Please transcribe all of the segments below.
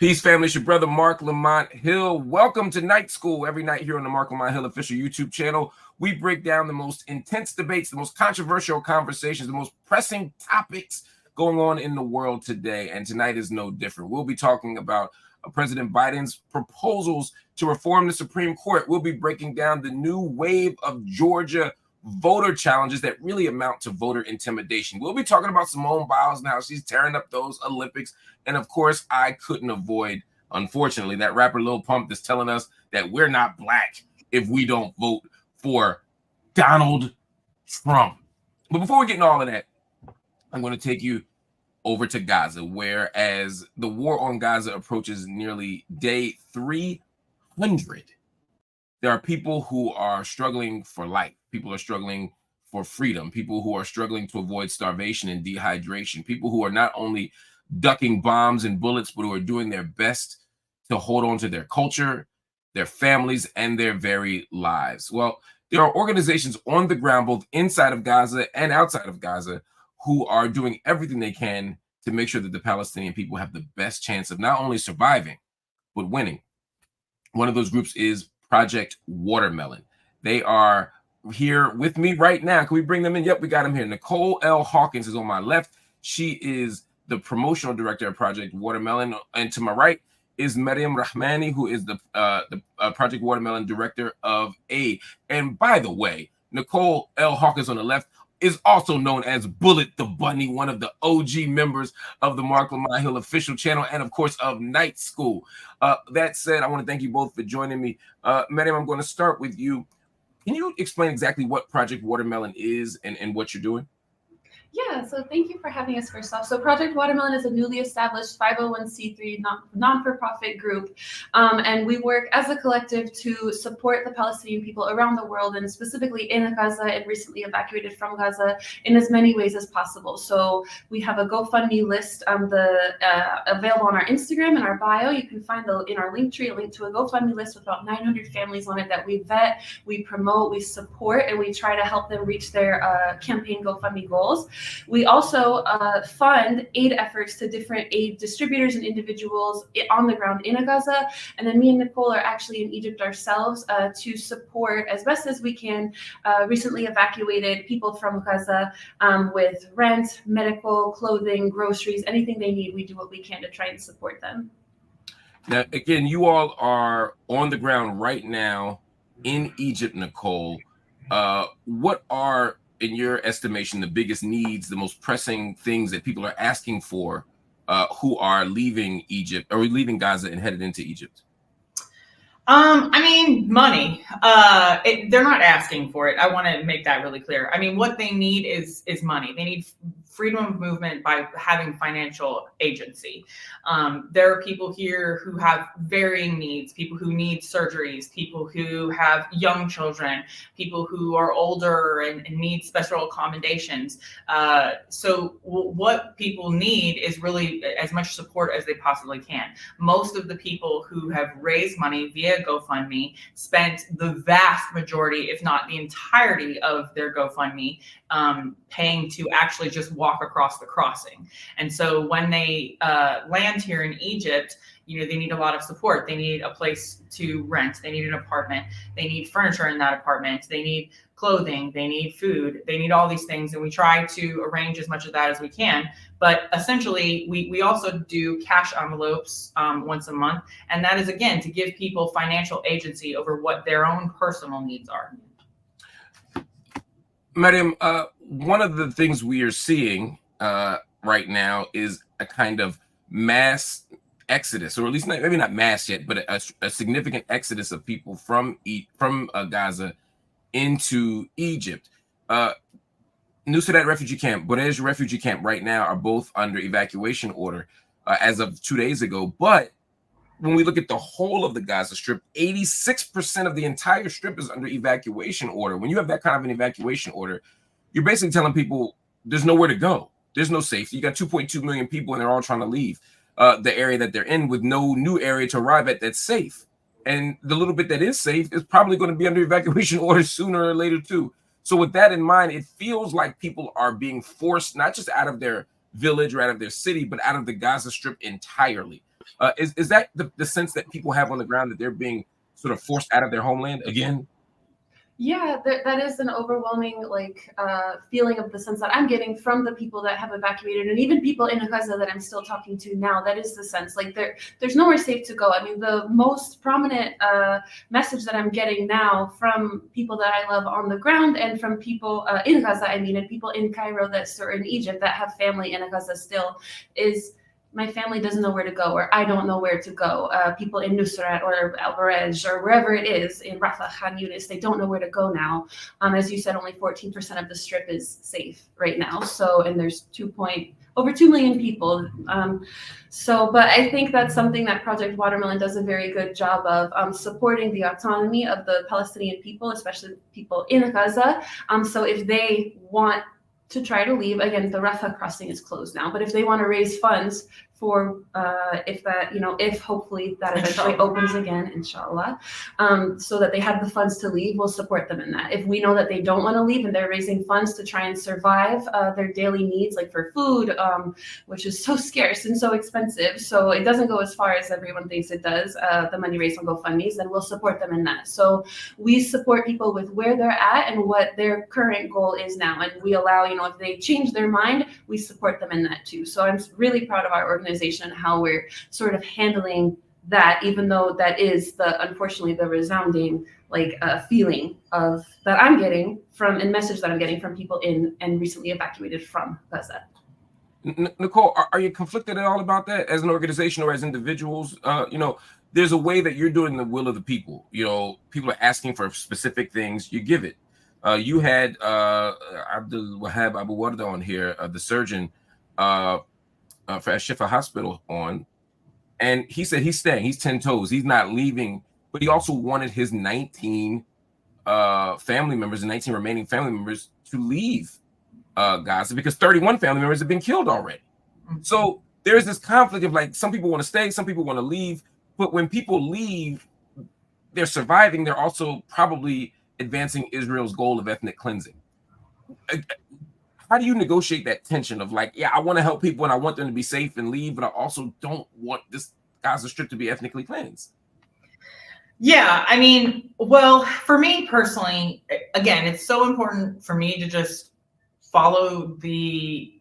Peace, family. It's your brother, Marc Lamont HIll. Welcome to Night School. Every night here on the Marc Lamont HIll official YouTube channel, we break down the most intense debates, the most controversial conversations, the most pressing topics going on in the world today. And tonight is no different. We'll be talking about President Biden's proposals to reform the Supreme Court. We'll be breaking down the new wave of Georgia voter challenges that really amount to voter intimidation. We'll be talking about Simone Biles and how she's tearing up those Olympics. And of course, I couldn't avoid, unfortunately, that rapper Lil Pump that's telling us that we're not black if we don't vote for Donald Trump. But before we get into all of that, I'm going to take you over to Gaza, where as the war on Gaza approaches nearly day 300, there are people who are struggling for life. People are struggling for freedom. People who are struggling to avoid starvation and dehydration. People who are not only ducking bombs and bullets, but who are doing their best to hold on to their culture, their families, and their very lives. Well, there are organizations on the ground, both inside of Gaza and outside of Gaza, who are doing everything they can to make sure that the Palestinian people have the best chance of not only surviving, but winning. One of those groups is Project Watermelon. They are here with me right now. Can we bring them in? Yep, we got them here. Nicole L. Hawkins is on my left. She is the promotional director of Project Watermelon. And to my right is Maryam Rahmani, who is the Project Watermelon director of aid. And by the way, Nicole L. Hawkins on the left is also known as Bullet the Bunny, one of the OG members of the Marc Lamont HIll official channel and, of course, of Night School. That said, I want to thank you both for joining me. Maryam, I'm going to start with you. Can you explain exactly what Project Watermelon is and what you're doing? Yeah, so thank you for having us first off. So Project Watermelon is a newly established 501c3 non-for-profit group, and we work as a collective to support the Palestinian people around the world, and specifically in Gaza and recently evacuated from Gaza in as many ways as possible. So we have a GoFundMe list available on our Instagram and our bio. You can find in our link tree a link to a GoFundMe list with about 900 families on it that we vet, we promote, we support, and we try to help them reach their campaign GoFundMe goals. We also fund aid efforts to different aid distributors and individuals on the ground in Gaza. And then me and Nicole are actually in Egypt ourselves to support as best as we can recently evacuated people from Gaza with rent, medical, clothing, groceries, anything they need. We do what we can to try and support them. Now, again, you all are on the ground right now in Egypt, Nicole. What are, in your estimation, the biggest needs, the most pressing things that people are asking for who are leaving Egypt or leaving Gaza and headed into Egypt? I mean, money. They're not asking for it. I want to make that really clear. I mean, what they need is money. They need freedom of movement by having financial agency. There are people here who have varying needs, people who need surgeries, people who have young children, people who are older and need special accommodations. So what people need is really as much support as they possibly can. Most of the people who have raised money via GoFundMe spent the vast majority, if not the entirety of their GoFundMe, paying to actually just walk across the crossing. And so when they land here in Egypt, they need a lot of support. They need a place to rent. They need an apartment. They need furniture in that apartment. They need clothing. They need food. They need all these things. And we try to arrange as much of that as we can. But essentially, we also do cash envelopes once a month. And that is, again, to give people financial agency over what their own personal needs are. Maryam, one of the things we are seeing right now is a kind of mass exodus, or at least maybe not mass yet, but a significant exodus of people from Gaza into Egypt. Nusrat refugee camp, Borej refugee camp right now are both under evacuation order as of 2 days ago. But when we look at the whole of the Gaza Strip, 86% of the entire strip is under evacuation order. When you have that kind of an evacuation order, you're basically telling people there's nowhere to go. There's no safety. You got 2.2 million people and they're all trying to leave the area that they're in with no new area to arrive at that's safe. And the little bit that is safe is probably going to be under evacuation orders sooner or later too. So with that in mind, it feels like people are being forced not just out of their village or out of their city, but out of the Gaza Strip entirely. Is that the sense that people have on the ground, that they're being sort of forced out of their homeland again? Yeah, that is an overwhelming feeling of the sense that I'm getting from the people that have evacuated, and even people in Gaza that I'm still talking to now. That is the sense, like there's nowhere safe to go. I mean, the most prominent message that I'm getting now from people that I love on the ground, and from people in Gaza, I mean, and people in Cairo or in Egypt that have family in Gaza still, is my family doesn't know where to go, or I don't know where to go. People in Nusrat or Al Barej or wherever it is in Rafah, Khan Yunis, they don't know where to go now. As you said, only 14% of the strip is safe right now. So, and there's over 2 million people. But I think that's something that Project Watermelon does a very good job of, supporting the autonomy of the Palestinian people, especially people in Gaza. So if they want to try to leave, again, the Rafah Crossing is closed now, but if they want to raise funds for if hopefully that eventually opens again, inshallah, so that they have the funds to leave, we'll support them in that. If we know that they don't want to leave and they're raising funds to try and survive their daily needs, like for food, which is so scarce and so expensive, so it doesn't go as far as everyone thinks it does, the money raised on GoFundMe's, then we'll support them in that. So we support people with where they're at and what their current goal is now, and we allow, if they change their mind, we support them in that too. So I'm really proud of our organization and how we're sort of handling that, even though that is unfortunately the resounding feeling of that I'm getting from, and message that I'm getting from people in and recently evacuated from Gaza. Nicole, are you conflicted at all about that as an organization or as individuals? There's a way that you're doing the will of the people. People are asking for specific things, you give it. You had Abdul Wahab Abu Warda on here, the surgeon for Shifa Hospital on, and he said he's staying. He's 10 toes. He's not leaving, but he also wanted his 19 family members, the 19 remaining family members, to leave Gaza because 31 family members have been killed already. So there's this conflict of some people want to stay, some people want to leave, but when people leave, they're surviving. They're also probably advancing Israel's goal of ethnic cleansing. How do you negotiate that tension of I want to help people and I want them to be safe and leave, but I also don't want this Gaza Strip to be ethnically cleansed? Yeah, I mean, well, for me personally, again, it's so important for me to just follow the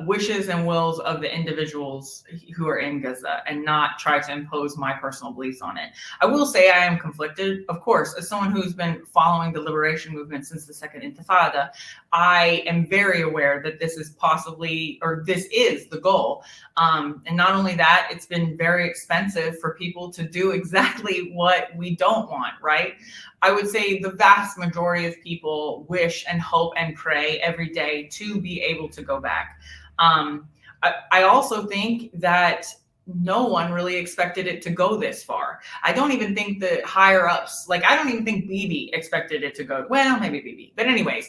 wishes and wills of the individuals who are in Gaza and not try to impose my personal beliefs on it. I will say I am conflicted, of course, as someone who's been following the liberation movement since the Second Intifada. I am very aware that this is this is the goal. And not only that, it's been very expensive for people to do exactly what we don't want, right? I would say the vast majority of people wish and hope and pray every day to be able to go back. I also think that no one really expected it to go this far. I don't even think the higher ups, I don't even think Bibi expected it to go, well, maybe Bibi, but anyways,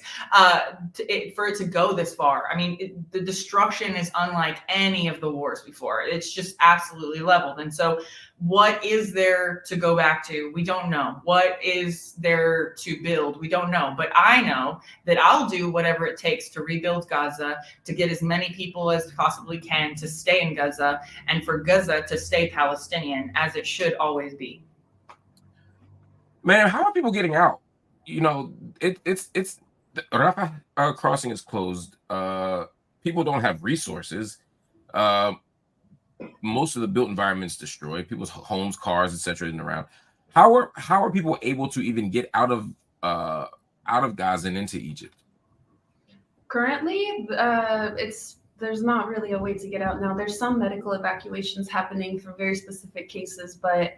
for it to go this far. I mean, the destruction is unlike any of the wars before. It's just absolutely leveled. And so what is there to go back to? We don't know. What is there to build? We don't know. But I know that I'll do whatever it takes to rebuild Gaza, to get as many people as possibly can to stay in Gaza, and for Gaza to stay Palestinian, as it should always be. Man, how are people getting out? It's the Rafah Crossing is closed. People don't have resources. Most of the built environment's destroyed. People's homes, cars, etc. in around. How are people able to even get out of Gaza and into Egypt? Currently, there's not really a way to get out now. There's some medical evacuations happening for very specific cases, but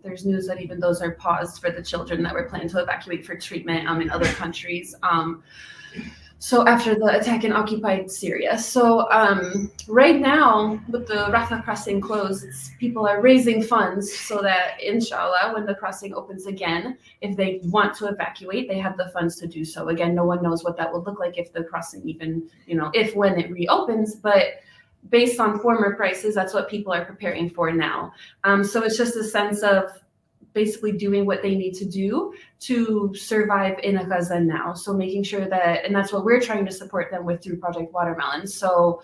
there's news that even those are paused for the children that were planned to evacuate for treatment in other countries. So after the attack in occupied Syria. So right now, with the Rafah Crossing closed, people are raising funds so that, inshallah, when the crossing opens again, if they want to evacuate, they have the funds to do so. Again, no one knows what that will look like if the crossing even, when it reopens, but based on former prices, that's what people are preparing for now. So it's just a sense of basically doing what they need to do to survive in Gaza now. So making sure that, and that's what we're trying to support them with through Project Watermelon. So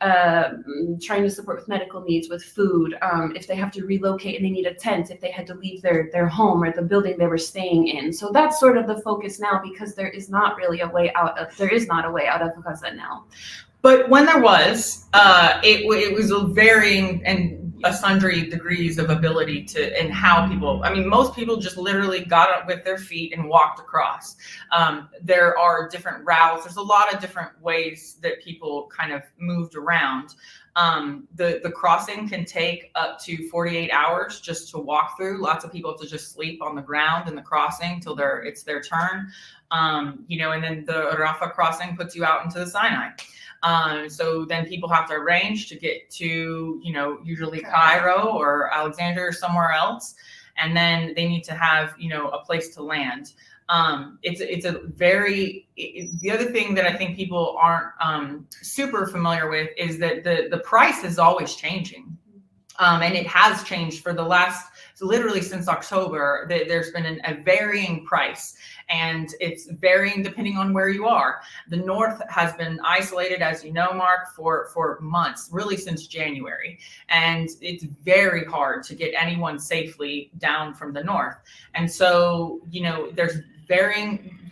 trying to support with medical needs, with food, if they have to relocate and they need a tent, if they had to leave their home or the building they were staying in. So that's sort of the focus now, because there is not really a way out of Gaza now. But when there was, it was a varying and a sundry degrees of ability to, and how people, I mean, most people just literally got up with their feet and walked across. There are different routes. There's a lot of different ways that people kind of moved around. The crossing can take up to 48 hours just to walk through. Lots of people have to just sleep on the ground in the crossing till it's their turn. And then the Rafah Crossing puts you out into the Sinai. So then people have to arrange to get to, usually Cairo or Alexandria or somewhere else. And then they need to have, a place to land. The other thing that I think people aren't super familiar with is that the price is always changing. And it has changed for literally since October. There's been a varying price, and it's varying depending on where you are. The North has been isolated, as you know, Mark, for months, really since January. And it's very hard to get anyone safely down from the North. And so, there's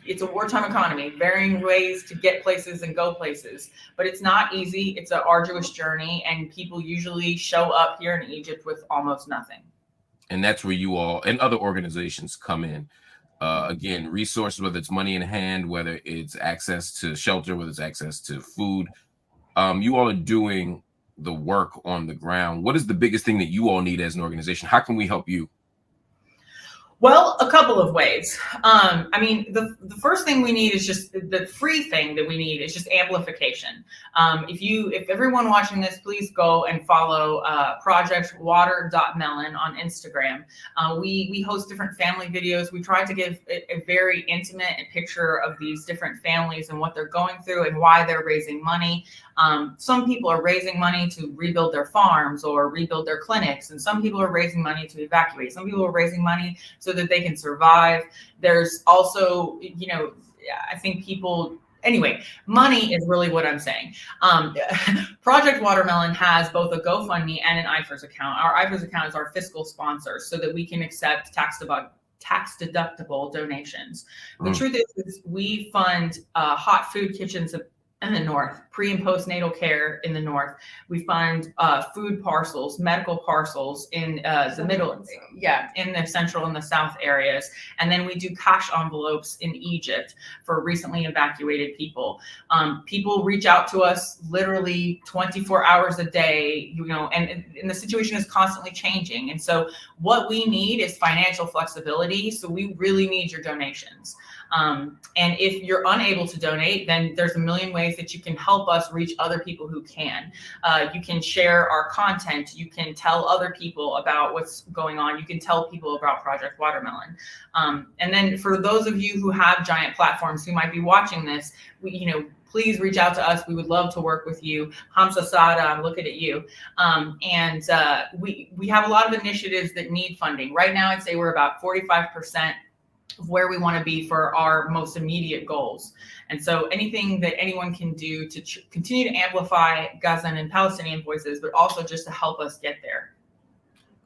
it's a wartime economy, varying ways to get places and go places, but it's not easy. It's an arduous journey, and people usually show up here in Egypt with almost nothing. And that's where you all and other organizations come in. Again, resources, whether it's money in hand, whether it's access to shelter, whether it's access to food. You all are doing the work on the ground. What is the biggest thing that you all need as an organization? How can we help you? Well, a couple of ways. The first thing we need is just the free thing that we need is just amplification. If everyone watching this, please go and follow projectwater.melon on Instagram. We host different family videos. We try to give a very intimate picture of these different families and what they're going through and why they're raising money. Some people are raising money to rebuild their farms or rebuild their clinics, and some people are raising money to evacuate. Some people are raising money so that they can survive. There's also, I think money is really what I'm saying. Project Watermelon has both a GoFundMe and an IFRS account. Our IFRS account is our fiscal sponsor so that we can accept tax deductible donations. The truth is we fund hot food kitchens in the North, pre and postnatal care in the North. We fund food parcels, medical parcels in the middle, in the central and the south areas. And then we do cash envelopes in Egypt for recently evacuated people. People reach out to us literally 24 hours a day, and the situation is constantly changing. And so what we need is financial flexibility. So we really need your donations. And if you're unable to donate, then there's a million ways that you can help us reach other people who can. You can share our content. You can tell other people about what's going on. You can tell people about Project Watermelon. And then for those of you who have giant platforms who might be watching this, please reach out to us. We would love to work with you. Hamza Sada, I'm looking at you. We have a lot of initiatives that need funding. Right now, I'd say we're about 45% of where we want to be for our most immediate goals. And so anything that anyone can do to continue to amplify Gazan and Palestinian voices, but also just to help us get there.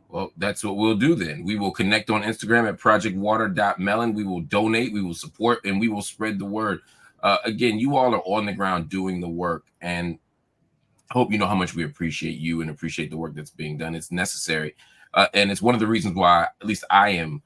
Well, that's what we'll do then. We will connect on Instagram at projectwater.melon. We will donate, we will support, and we will spread the word. Again, you all are on the ground doing the work, and I hope you know how much we appreciate you and appreciate the work that's being done. It's necessary. And it's one of the reasons why, at least I am,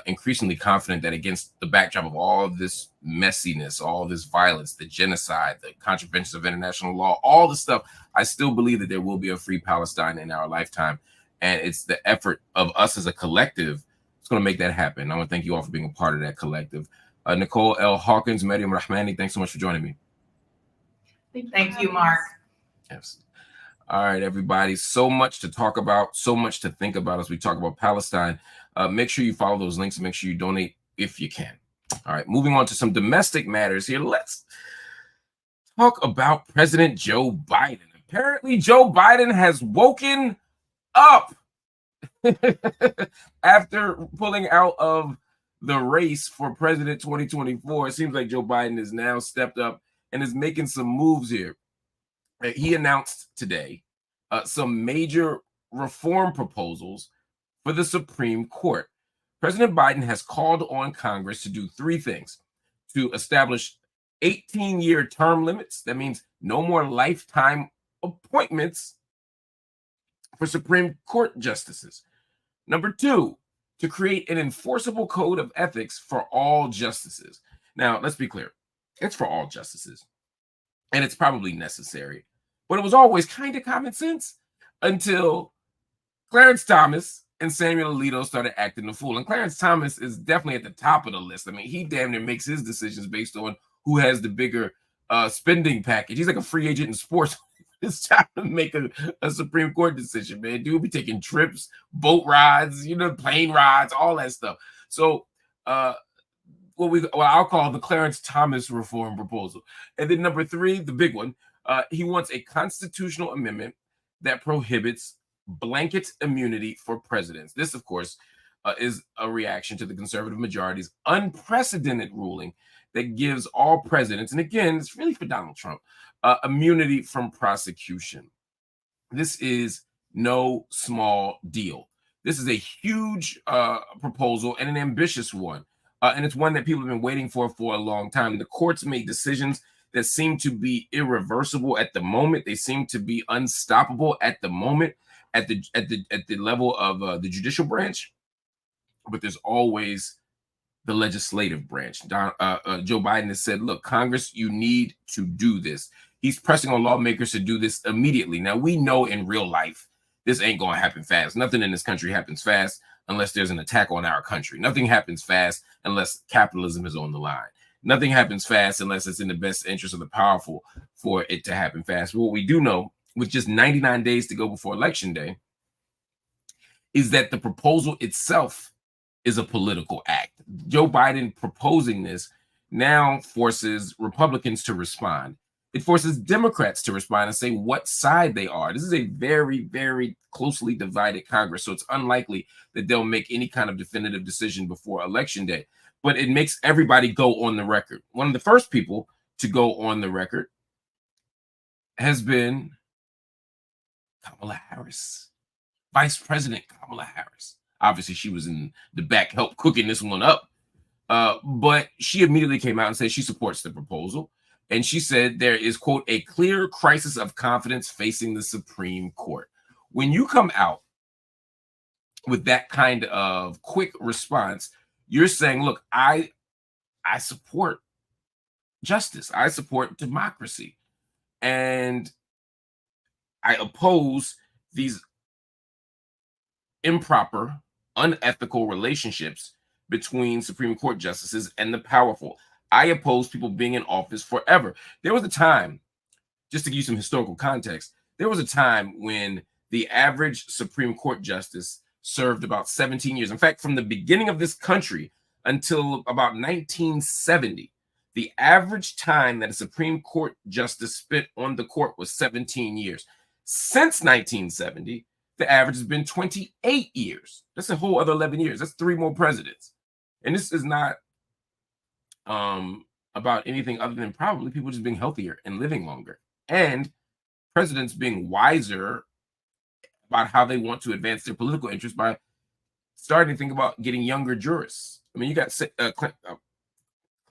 increasingly confident that against the backdrop of all of this messiness, all this violence, the genocide, the contraventions of international law, all the stuff, I still believe that there will be a free Palestine in our lifetime. And it's the effort of us as a collective that's going to make that happen. I want to thank you all for being a part of that collective. Nicole L, Hawkins, Maryam Rahmani, thanks so much for joining me. Thank you, Mark. Yes. All right, everybody. So much to talk about, so much to think about as we talk about Palestine. Make sure you follow those links and make sure you donate if you can. All right, moving on to some domestic matters here. Let's talk about President Joe Biden. Apparently, Joe Biden has woken up. After pulling out of the race for president 2024, it seems like Joe Biden has now stepped up and is making some moves here. He announced today some major reform proposals for the Supreme Court. President Biden has called on Congress to do three things: to establish 18-year term limits. That means no more lifetime appointments for Supreme Court justices. Number two, to create an enforceable code of ethics for all justices. Now, let's be clear. It's for all justices, and it's probably necessary, but it was always kind of common sense until Clarence Thomas and Samuel Alito started acting the fool. And Clarence Thomas is definitely at the top of the list. I mean, he damn near makes his decisions based on who has the bigger spending package. He's like a free agent in sports. It's time to make a Supreme Court decision, man. Dude be taking trips, boat rides, plane rides, all that stuff. So what I'll call the Clarence Thomas reform proposal. And then number three, the big one, he wants a constitutional amendment that prohibits blanket immunity for presidents. This, of course, is a reaction to the conservative majority's unprecedented ruling that gives all presidents, and again, it's really for Donald Trump, immunity from prosecution. This is no small deal. This is a huge proposal and an ambitious one. And it's one that people have been waiting for a long time. The courts made decisions that seem to be irreversible at the moment. They seem to be unstoppable at the moment at the level of the judicial branch. But there's always the legislative branch. Joe Biden has said, look, Congress, you need to do this. He's pressing on lawmakers to do this immediately. Now, we know in real life, this ain't going to happen fast. Nothing in this country happens fast unless there's an attack on our country. Nothing happens fast unless capitalism is on the line. Nothing happens fast unless it's in the best interest of the powerful for it to happen fast. But what we do know, with just 99 days to go before Election Day, is that the proposal itself is a political act. Joe Biden proposing this now forces Republicans to respond. It forces Democrats to respond and say what side they are. This is a very, very closely divided Congress, so it's unlikely that they'll make any kind of definitive decision before Election Day. But it makes everybody go on the record. One of the first people to go on the record has been Kamala Harris, Vice President Kamala Harris. Obviously, she was in the back help cooking this one up. But she immediately came out and said she supports the proposal. And she said there is, quote, a clear crisis of confidence facing the Supreme Court. When you come out with that kind of quick response, you're saying, look, I support justice. I support democracy. And I oppose these improper, unethical relationships between Supreme Court justices and the powerful. I oppose people being in office forever. There was a time, just to give you some historical context, there was a time when the average Supreme Court justice served about 17 years. In fact, from the beginning of this country until about 1970, the average time that a Supreme Court justice spent on the court was 17 years. Since 1970, the average has been 28 years. That's a whole other 11 years. That's 3 more presidents. And this is not about anything other than probably people just being healthier and living longer, and presidents being wiser about how they want to advance their political interests by starting to think about getting younger jurists. I mean, you got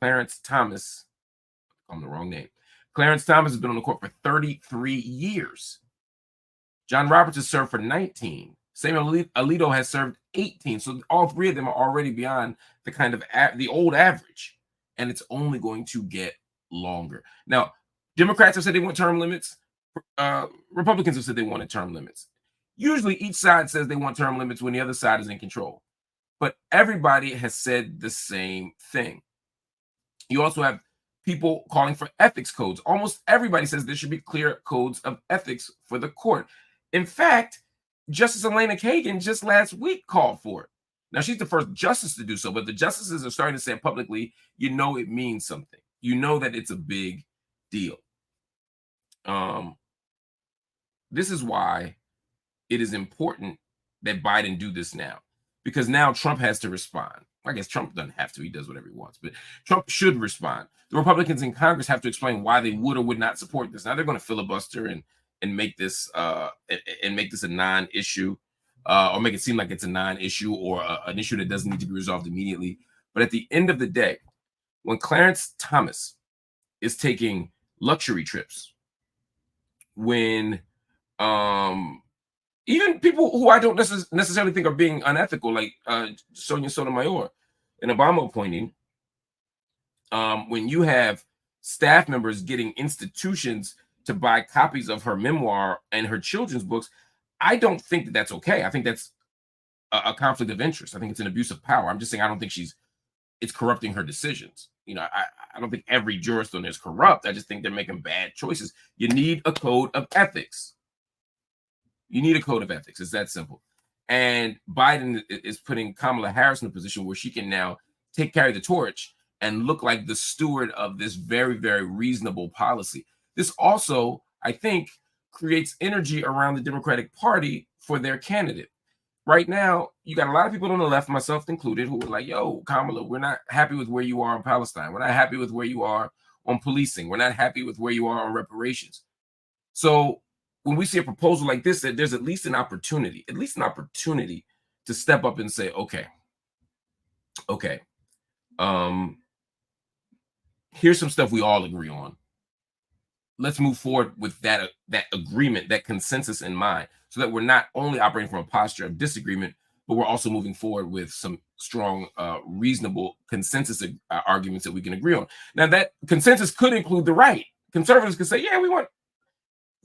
Clarence Thomas. I'm the wrong name. Clarence Thomas has been on the court for 33 years. John Roberts has served for 19. Samuel Alito has served 18. So all 3 of them are already beyond the kind of the old average. And it's only going to get longer. Now, Democrats have said they want term limits. Republicans have said they wanted term limits. Usually each side says they want term limits when the other side is in control. But everybody has said the same thing. You also have people calling for ethics codes. Almost everybody says there should be clear codes of ethics for the court. In fact, Justice Elena Kagan just last week called for it. Now, she's the first justice to do so, but the justices are starting to say publicly, you know, it means something. You know that it's a big deal. This is why it is important that Biden do this now, because now Trump has to respond. I guess Trump doesn't have to. He does whatever he wants, but Trump should respond. The Republicans in Congress have to explain why they would or would not support this. Now they're going to filibuster and make this a non-issue, or make it seem like it's a non-issue or an issue that doesn't need to be resolved immediately. But at the end of the day, when Clarence Thomas is taking luxury trips, when even people who I don't necessarily think are being unethical, like Sonia Sotomayor and Obama appointing, when you have staff members getting institutions to buy copies of her memoir and her children's books, I don't think that that's okay. I think that's a conflict of interest. I think it's an abuse of power. I'm just saying I don't think it's corrupting her decisions. You know, I don't think every jurist on there is corrupt. I just think they're making bad choices. You need a code of ethics. You need a code of ethics. It's that simple. And Biden is putting Kamala Harris in a position where she can now carry the torch and look like the steward of this very, very reasonable policy. This also, I think, creates energy around the Democratic Party for their candidate. Right now, you got a lot of people on the left, myself included, who are like, yo, Kamala, we're not happy with where you are in Palestine. We're not happy with where you are on policing. We're not happy with where you are on reparations. So when we see a proposal like this, that there's at least an opportunity to step up and say, okay, here's some stuff we all agree on. Let's move forward with that agreement, that consensus in mind, so that we're not only operating from a posture of disagreement, but we're also moving forward with some strong, reasonable consensus arguments that we can agree on. Now, that consensus could include the right. Conservatives could say, yeah, we want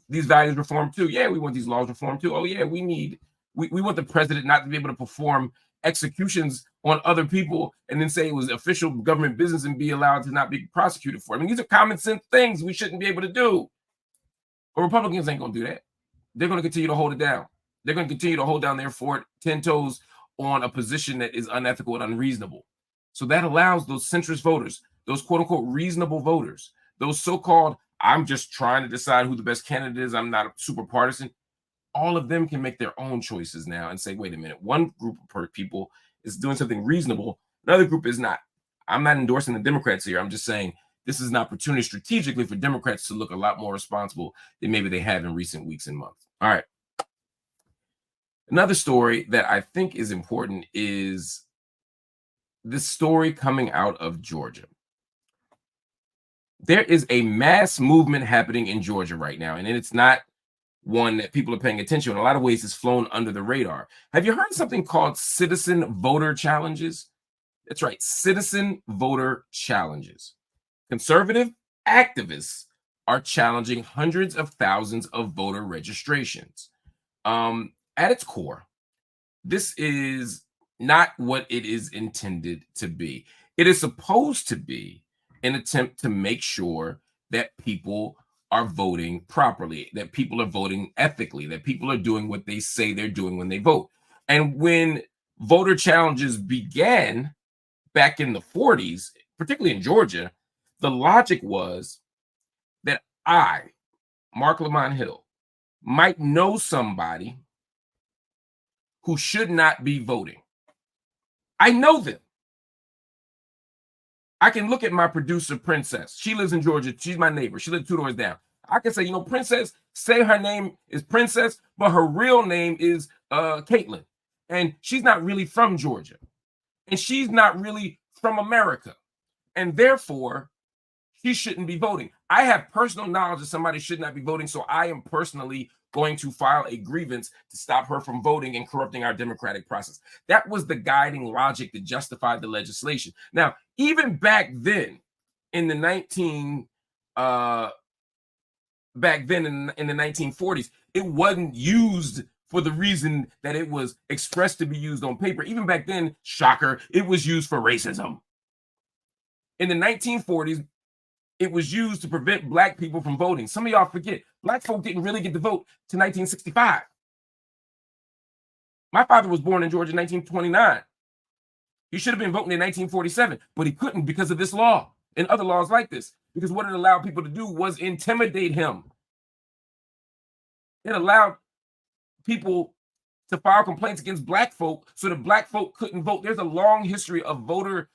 these values reformed too. Yeah, we want these laws reformed too. Oh, yeah, we want the president not to be able to perform executions on other people and then say it was official government business and be allowed to not be prosecuted for it. I mean, these are common sense things we shouldn't be able to do. But Republicans ain't going to do that. They're going to continue to hold it down. They're going to continue to hold down their fort 10 toes on a position that is unethical and unreasonable. So that allows those centrist voters, those quote unquote reasonable voters, those so-called, I'm just trying to decide who the best candidate is, I'm not super partisan, all of them can make their own choices now and say, wait a minute, one group of people is doing something reasonable, another group is not. I'm not endorsing the Democrats here. I'm just saying this is an opportunity strategically for Democrats to look a lot more responsible than maybe they have in recent weeks and months. All right. Another story that I think is important is this story coming out of Georgia. There is a mass movement happening in Georgia right now, and it's not one that people are paying attention. In a lot of ways, it's flown under the radar. Have you heard of something called citizen voter challenges? That's right, citizen voter challenges. Conservative activists are challenging hundreds of thousands of voter registrations. At its core, this is not what it is intended to be. It is supposed to be an attempt to make sure that people are voting properly, that people are voting ethically, that people are doing what they say they're doing when they vote. And when voter challenges began back in the 40s, particularly in Georgia, the logic was that I, Marc Lamont HIll, might know somebody who should not be voting. I know them. I can look at my producer, Princess. She lives in Georgia. She's my neighbor. She lives 2 doors down. I can say, Princess, say her name is Princess, but her real name is Caitlin. And she's not really from Georgia. And she's not really from America. And therefore, she shouldn't be voting. I have personal knowledge that somebody should not be voting, so I am personally going to file a grievance to stop her from voting and corrupting our democratic process. That was the guiding logic that justified the legislation. Now, even back then, in the 1940s, it wasn't used for the reason that it was expressed to be used on paper. Even back then, shocker, it was used for racism. In the 1940s, it was used to prevent Black people from voting. Some of y'all forget, Black folk didn't really get to vote to 1965. My father was born in Georgia in 1929. He should have been voting in 1947, but he couldn't because of this law and other laws like this, because what it allowed people to do was intimidate him. It allowed people to file complaints against black folk so that black folk couldn't vote. There's a long history of voter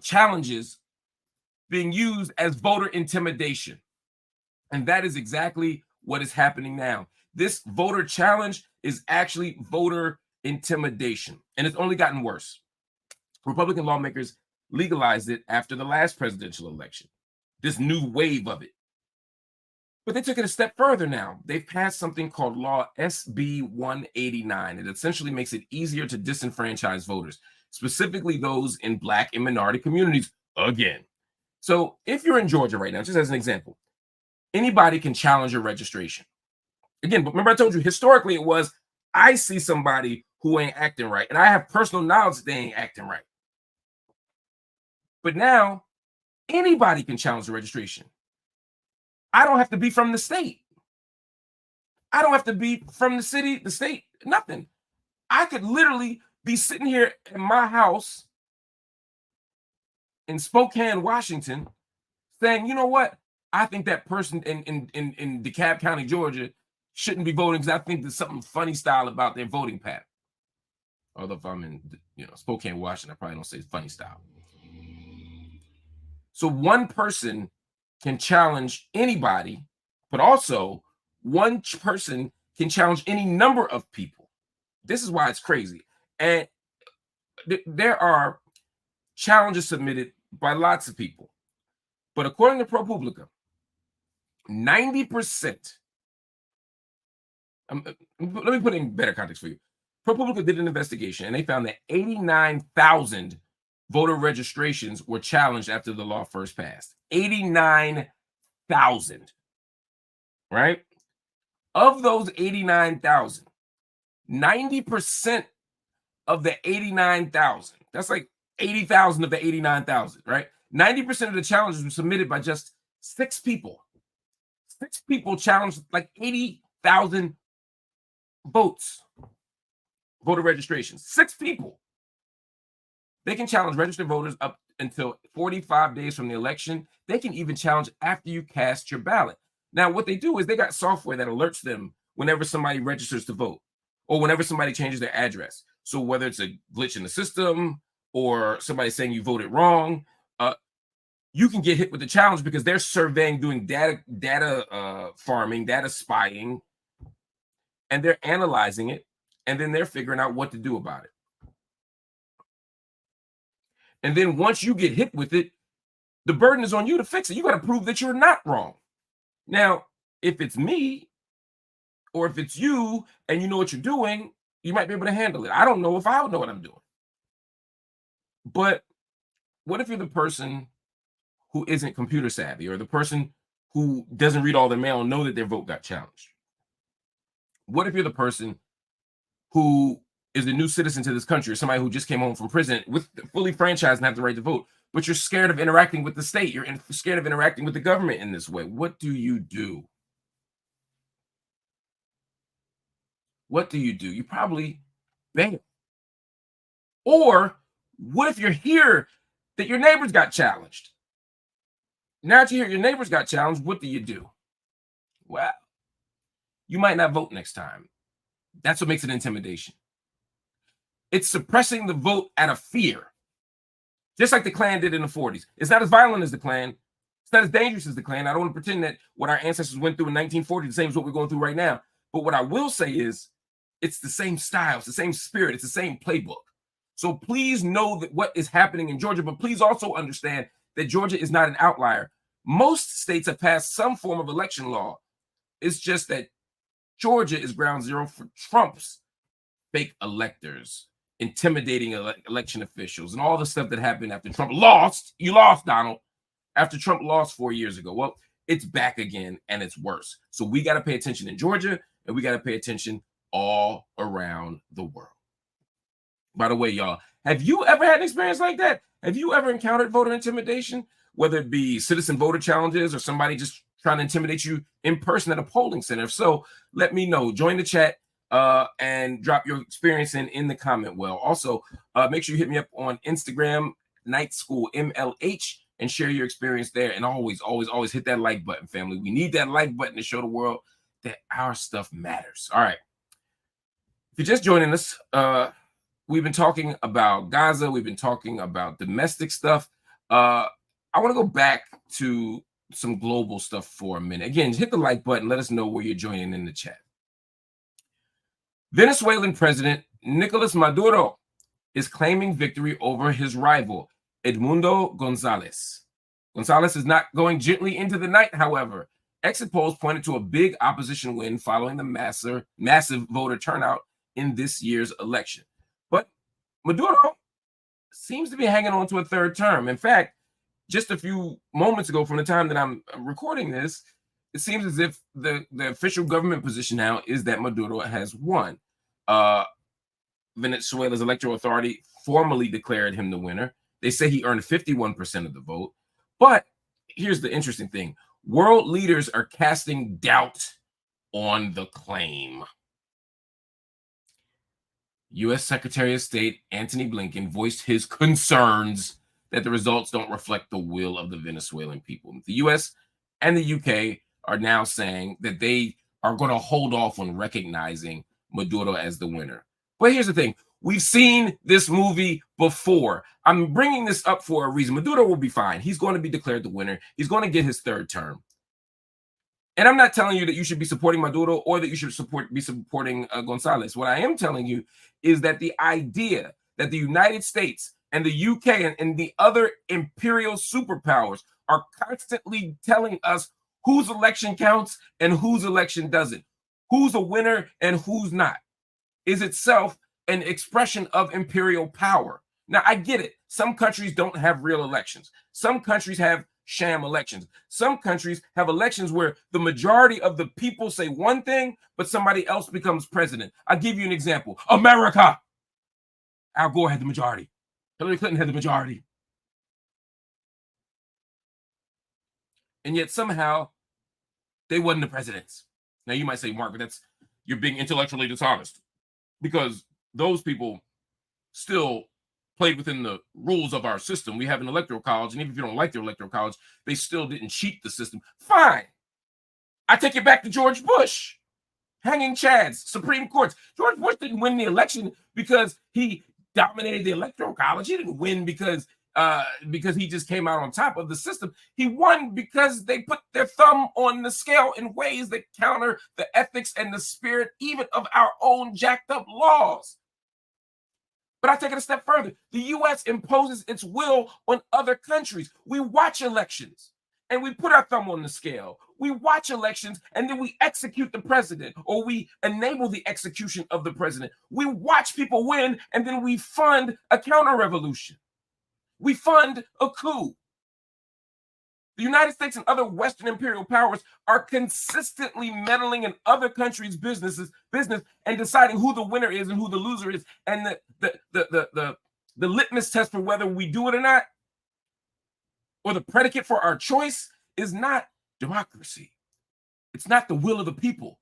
challenges being used as voter intimidation. And that is exactly what is happening now. This voter challenge is actually voter intimidation, and it's only gotten worse. Republican lawmakers legalized it after the last presidential election, this new wave of it. But they took it a step further now. They've passed something called Law SB 189. It essentially makes it easier to disenfranchise voters, specifically those in Black and minority communities again. So if you're in Georgia right now, just as an example, anybody can challenge your registration. Again, but remember I told you, historically it was, I see somebody who ain't acting right, and I have personal knowledge that they ain't acting right. But now, anybody can challenge the registration. I don't have to be from the state. I don't have to be from the city, the state, nothing. I could literally be sitting here in my house in Spokane, Washington, saying, you know what? I think that person in DeKalb County, Georgia, shouldn't be voting because I think there's something funny style about their voting pattern. Although if I'm in, Spokane, Washington, I probably don't say funny style. So one person can challenge anybody, but also one person can challenge any number of people. This is why it's crazy. And there are challenges submitted by lots of people. But according to ProPublica, 90%, let me put it in better context for you. ProPublica did an investigation and they found that 89,000 voter registrations were challenged after the law first passed. 89,000, right? Of those 89,000, 90% of the 89,000, that's like 80,000 of the 89,000, right? 90% of the challenges were submitted by just 6 people. 6 people challenged like 80,000 votes, voter registrations. 6 people. They can challenge registered voters up until 45 days from the election. They can even challenge after you cast your ballot. Now, what they do is they got software that alerts them whenever somebody registers to vote or whenever somebody changes their address. So whether it's a glitch in the system or somebody saying you voted wrong, you can get hit with the challenge because they're surveying, doing data farming, data spying, and they're analyzing it, and then they're figuring out what to do about it. And then once you get hit with it, the burden is on you to fix it. You got to prove that you're not wrong. Now, if it's me or if it's you and you know what you're doing, you might be able to handle it. I don't know if I'll know what I'm doing. But what if you're the person who isn't computer savvy or the person who doesn't read all their mail and know that their vote got challenged? What if you're the person who is a new citizen to this country or somebody who just came home from prison with fully franchised and have the right to vote, but you're scared of interacting with the state, you're scared of interacting with the government in this way? What do you do? What do? You probably bail. Or what if you're here that your neighbors got challenged? Now that you hear your neighbors got challenged, what do? Well, you might not vote next time. That's what makes it intimidation. It's suppressing the vote out of fear. Just like the Klan did in the 40s. It's not as violent as the Klan. It's not as dangerous as the Klan. I don't want to pretend that what our ancestors went through in 1940 is the same as what we're going through right now. But what I will say is it's the same style. It's the same spirit. It's the same playbook. So please know that what is happening in Georgia, but please also understand that Georgia is not an outlier. Most states have passed some form of election law. It's just that Georgia is ground zero for Trump's fake electors, intimidating election officials, and all the stuff that happened after Trump lost. You lost, Donald, after Trump lost 4 years ago. Well, it's back again, and it's worse. So we got to pay attention in Georgia, and we got to pay attention all around the world. By the way, y'all, have you ever had an experience like that? Have you ever encountered voter intimidation, whether it be citizen voter challenges or somebody just trying to intimidate you in person at a polling center? If so, let me know. Join the chat and drop your experience in the comment well. Also, make sure you hit me up on Instagram, Night School MLH, and share your experience there. And always hit that like button, family. We need that like button to show the world that our stuff matters. All right. If you're just joining us, we've been talking about Gaza. We've been talking about domestic stuff. I want to go back to some global stuff for a minute. Again, hit the like button. Let us know where you're joining in the chat. Venezuelan President Nicolas Maduro is claiming victory over his rival, Edmundo Gonzalez. Gonzalez is not going gently into the night, however. Exit polls pointed to a big opposition win following the massive voter turnout in this year's election. But Maduro seems to be hanging on to a third term. In fact, just a few moments ago from the time that I'm recording this, it seems as if the official government position now is that Maduro has won. Venezuela's electoral authority formally declared him the winner. They say he earned 51% of the vote. But here's the interesting thing. World leaders are casting doubt on the claim. U.S. Secretary of State Antony Blinken voiced his concerns that the results don't reflect the will of the Venezuelan people. The U.S. and the U.K. are now saying that they are going to hold off on recognizing Maduro as the winner. But here's the thing. We've seen this movie before. I'm bringing this up for a reason. Maduro will be fine. He's going to be declared the winner. He's going to get his third term. And I'm not telling you that you should be supporting Maduro or that you should be supporting Gonzalez. What I am telling you is that the idea that the United States and the UK and the other imperial superpowers are constantly telling us whose election counts and whose election doesn't, who's a winner and who's not, is itself an expression of imperial power. Now, I get it. Some countries don't have real elections. Some countries have sham elections. Some countries have elections where the majority of the people say one thing, but somebody else becomes president. I'll give you an example. America. Al Gore had the majority. Hillary Clinton had the majority. And yet somehow they wasn't the presidents. Now you might say, Mark, but you're being intellectually dishonest, because those people still played within the rules of our system. We have an electoral college, and even if you don't like their electoral college, they still didn't cheat the system. Fine. I take it back to George Bush. Hanging chads, Supreme Courts. George Bush didn't win the election because he dominated the electoral college. He didn't win because he just came out on top of the system. He won because they put their thumb on the scale in ways that counter the ethics and the spirit even of our own jacked up laws. But I take it a step further. The U.S. imposes its will on other countries. We watch elections and we put our thumb on the scale. We watch elections and then we execute the president, or we enable the execution of the president. We watch people win and then we fund a counter-revolution. We fund a coup. The United States and other Western imperial powers are consistently meddling in other countries' business and deciding who the winner is and who the loser is. And the litmus test for whether we do it or not, or the predicate for our choice, is not democracy. It's not the will of the people.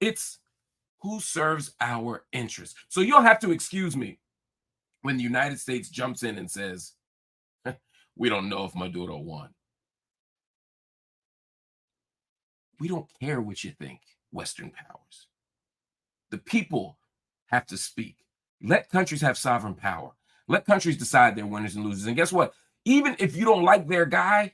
It's who serves our interests. So you'll have to excuse me when the United States jumps in and says, we don't know if Maduro won. We don't care what you think, Western powers. The people have to speak. Let countries have sovereign power. Let countries decide their winners and losers. And guess what? Even if you don't like their guy,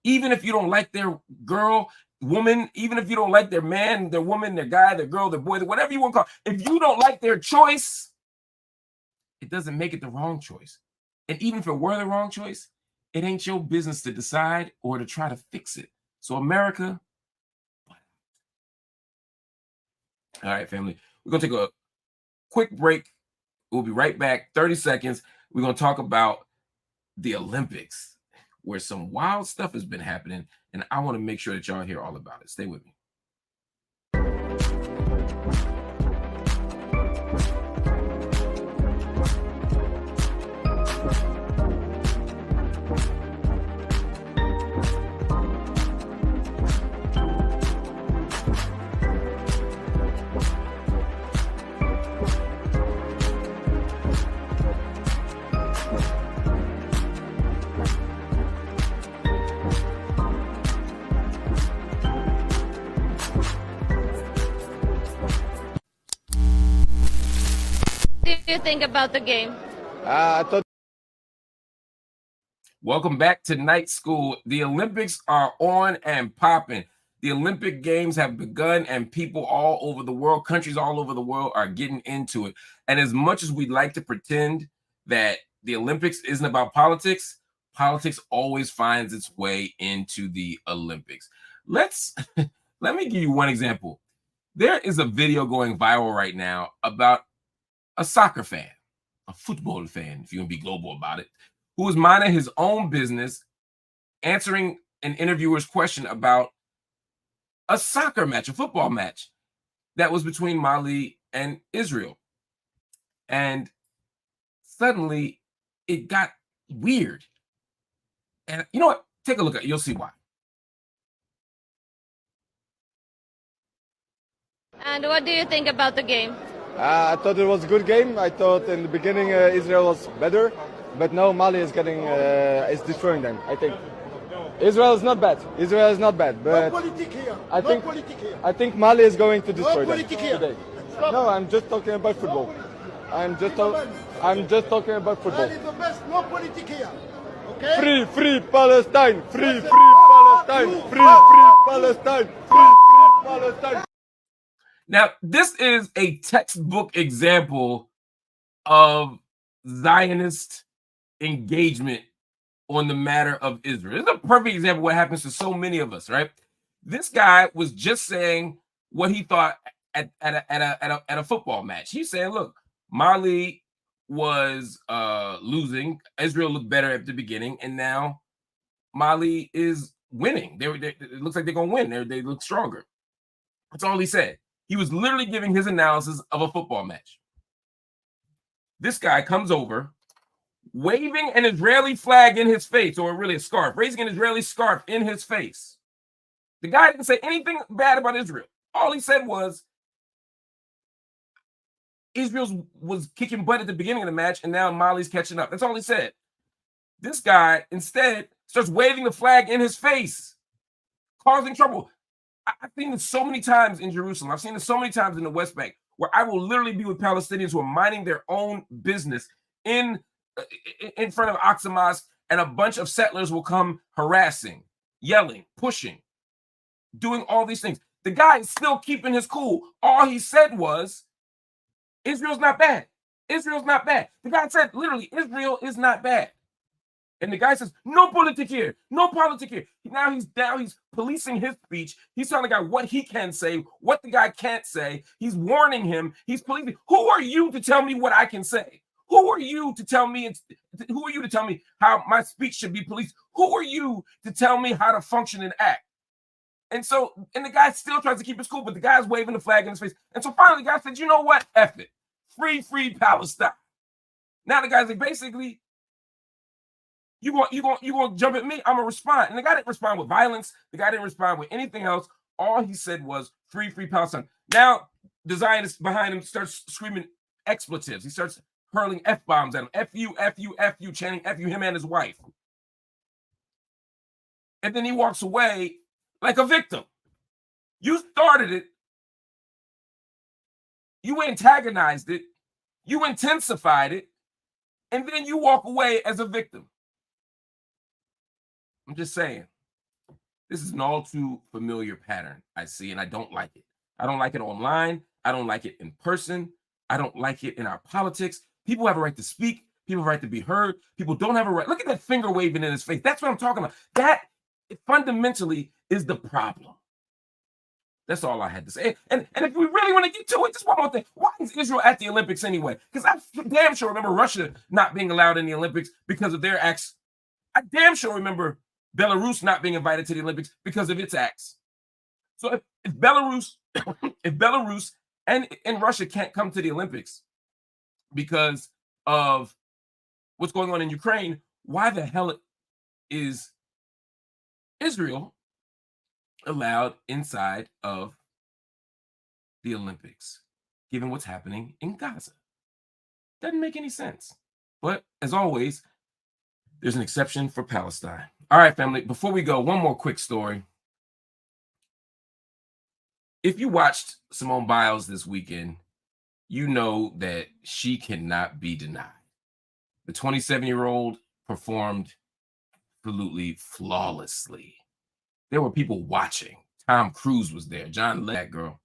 even if you don't like their girl, woman, even if you don't like their man, their woman, their guy, their girl, their boy, whatever you want to call it, if you don't like their choice, it doesn't make it the wrong choice. And even if it were the wrong choice, it ain't your business to decide or to try to fix it. So America, all right, family, we're going to take a quick break. We'll be right back. 30 seconds. We're going to talk about the Olympics, where some wild stuff has been happening, and I want to make sure that y'all hear all about it. Stay with me. do you think about the game? I thought. Welcome back to Night School. The Olympics are on and popping. The Olympic Games have begun, and people all over the world, countries all over the world, are getting into it. And as much as we'd like to pretend that the Olympics isn't about politics, politics always finds its way into the Olympics. Let me give you one example. There is a video going viral right now about a soccer fan, a football fan, if you want to be global about it, who was minding his own business, answering an interviewer's question about a soccer match, a football match that was between Mali and Israel. And suddenly it got weird. And you know what? Take a look at it. You'll see why. And what do you think about the game? I thought it was a good game. I thought in the beginning Israel was better, but now Mali is is destroying them. I think Israel is not bad. Israel is not bad, but I think Mali is going to destroy them today. No, I'm just talking about football. I'm just talking about football. Free Palestine! Free Palestine! Free Palestine! Free Palestine! Now, this is a textbook example of Zionist engagement on the matter of Israel. It's a perfect example of what happens to so many of us, right? This guy was just saying what he thought at a football match. He's saying, look, Mali was losing. Israel looked better at the beginning, and now Mali is winning. It looks like they're going to win. They look stronger. That's all he said. He was literally giving his analysis of a football match. This guy comes over, waving an Israeli flag in his face, or really a scarf, raising an Israeli scarf in his face. The guy didn't say anything bad about Israel. All he said was Israel was kicking butt at the beginning of the match, and now Mali's catching up. That's all he said. This guy instead starts waving the flag in his face, causing trouble. I've seen this so many times in Jerusalem. I've seen this so many times in the West Bank, where I will literally be with Palestinians who are minding their own business in front of Aqsa Mosque, and a bunch of settlers will come harassing, yelling, pushing, doing all these things. The guy is still keeping his cool. All he said was, Israel's not bad. Israel's not bad. The guy said, literally, Israel is not bad. And the guy says, no politic here, no politic here. Now he's policing his speech. He's telling the guy what he can say, what the guy can't say. He's warning him. He's policing. Who are you to tell me what I can say? Who are you to tell me? Who are you to tell me how my speech should be policed? Who are you to tell me how to function and act? And the guy still tries to keep his cool, but the guy's waving the flag in his face. And so finally, the guy said, you know what? F it. Free Palestine. Now the guy's like, basically, you gonna jump at me? I'm gonna respond. And the guy didn't respond with violence. The guy didn't respond with anything else. All he said was free Palestine. Now the Zionist behind him starts screaming expletives. He starts hurling F-bombs at him. F you, chanting F you, him and his wife. And then he walks away like a victim. You started it. You antagonized it. You intensified it. And then you walk away as a victim. I'm just saying, this is an all too familiar pattern I see, and I don't like it. I don't like it online. I don't like it in person. I don't like it in our politics. People have a right to speak. People have a right to be heard. People don't have a right. Look at that finger waving in his face. That's what I'm talking about. That fundamentally is the problem. That's all I had to say. And if we really want to get to it, just one more thing. Why is Israel at the Olympics anyway? Because I damn sure remember Russia not being allowed in the Olympics because of their acts. I damn sure remember Belarus not being invited to the Olympics because of its acts. So if Belarus, if Belarus and Russia can't come to the Olympics because of what's going on in Ukraine, why the hell is Israel allowed inside of the Olympics, given what's happening in Gaza? Doesn't make any sense. But as always, there's an exception for Palestine. All right, family, before we go, one more quick story. If you watched Simone Biles this weekend, you know that she cannot be denied. The 27-year-old performed absolutely flawlessly. There were people watching. Tom Cruise was there. John led that girl.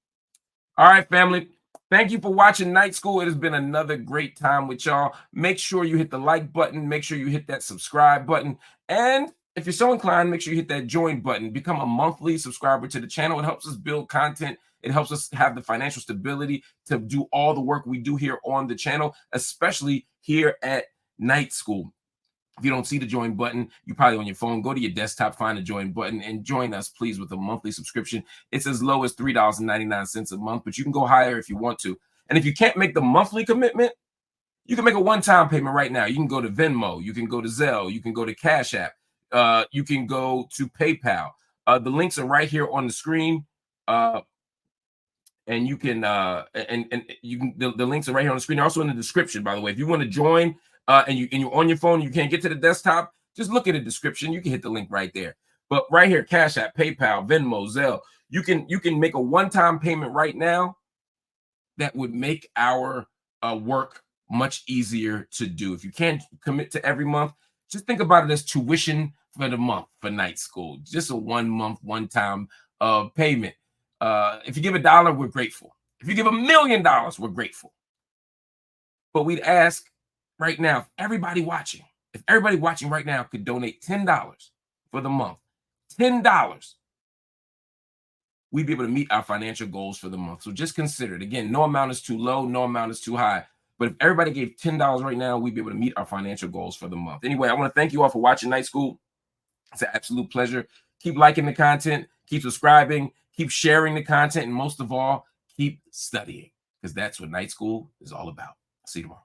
All right, family. Thank you for watching Night School. It has been another great time with y'all. Make sure you hit the like button. Make sure you hit that subscribe button. And if you're so inclined, make sure you hit that join button. Become a monthly subscriber to the channel. It helps us build content. It helps us have the financial stability to do all the work we do here on the channel, especially here at Night School. If you don't see the join button, you're probably on your phone. Go to your desktop, find the join button, and join us, please, with a monthly subscription. It's as low as $3.99 a month, but you can go higher if you want to. And if you can't make the monthly commitment, you can make a one-time payment right now. You can go to Venmo. You can go to Zelle. You can go to Cash App. You can go to PayPal. The links are right here on the screen. And you can the links are right here on the screen. They're also in the description, by the way. If you want to join and you're on your phone, you can't get to the desktop, just look at the description. You can hit the link right there. But right here, Cash App, PayPal, Venmo, Zelle, you can make a one-time payment right now that would make our work much easier to do. If you can't commit to every month, just think about it as tuition for the month for Night School. Just a 1 month, one-time payment. If you give $1, we're grateful. If you give $1 million, we're grateful. But we'd ask right now, if everybody watching right now could donate $10 for the month, $10, we'd be able to meet our financial goals for the month. So just consider it. Again, no amount is too low, no amount is too high. But if everybody gave $10 right now, we'd be able to meet our financial goals for the month. Anyway, I want to thank you all for watching Night School. It's an absolute pleasure. Keep liking the content, keep subscribing, keep sharing the content, and most of all, keep studying, because that's what Night School is all about. I'll see you tomorrow.